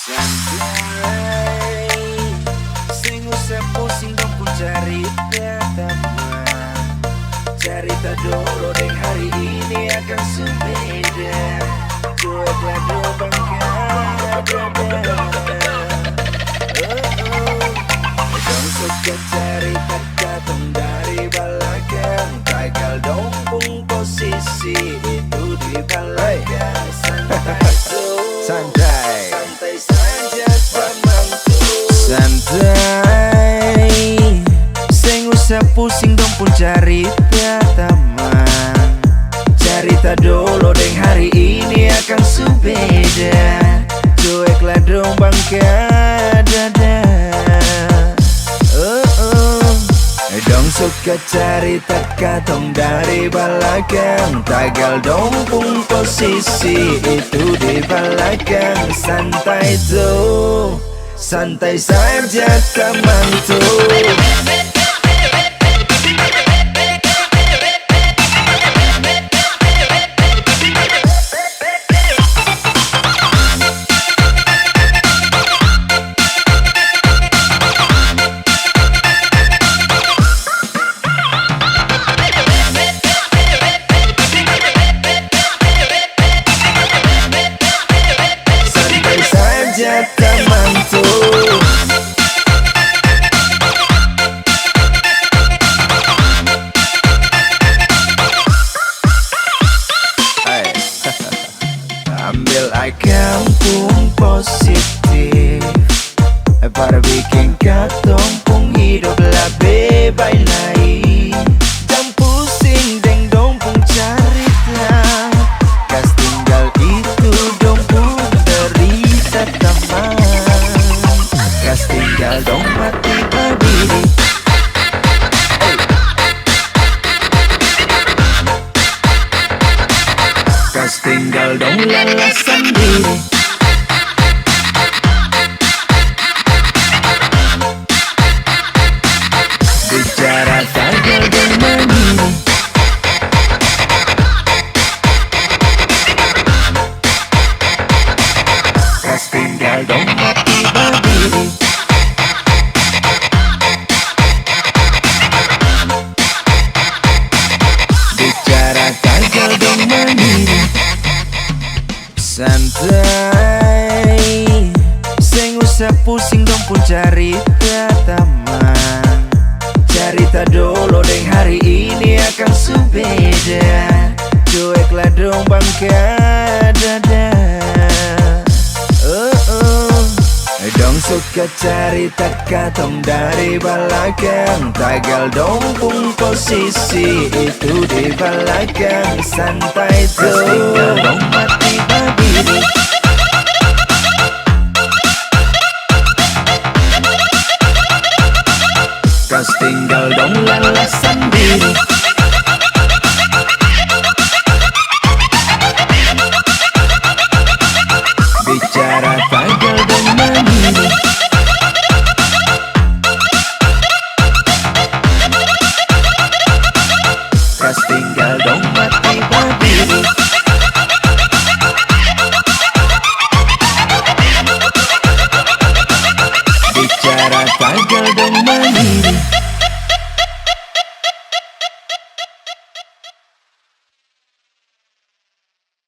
Santai, sing usah pusing dong pun cerita teman. Cerita dulu deh hari ini akan sebeda. Cueklah dulu bangga dada. Dong suka cerita datang dari belakang. Gagal dong pun posisi itu di belakang. Santai tuh, santai saja temanku. Santai, sing usah pusing dong pun cerita teman. Cerita dulu deh hari ini akan sebeda. Cueklah dong bangga dada. Dong suka cerita katong dari belakang. Tagal dong pun posisi itu di belakang. Santai tuh, santai saja teman tuh. Temanku, hey. Ambil kampung positif, para bikin katong pung hidup lebih baik lagi. Jangan pusing deng dong pung cerita, kas tinggal itu dong pung derita teman. Kas tinggal dong mati berdiri. Kas tinggal dong lelah sendiri. Bicara gagal dan mandiri. Kas tinggal dong mati berdiri. Bicara gagal dong mandiri. Santai, sing usah pusing dong pun cerita teman. Cerita dulu deh hari ini akan sebeda. Cueklah dong bangga dada. Dong suka cerita katong dari belakang. Tagal dong pun posisi itu di belakang. Santai tuh, tinggal dong mati berdiri.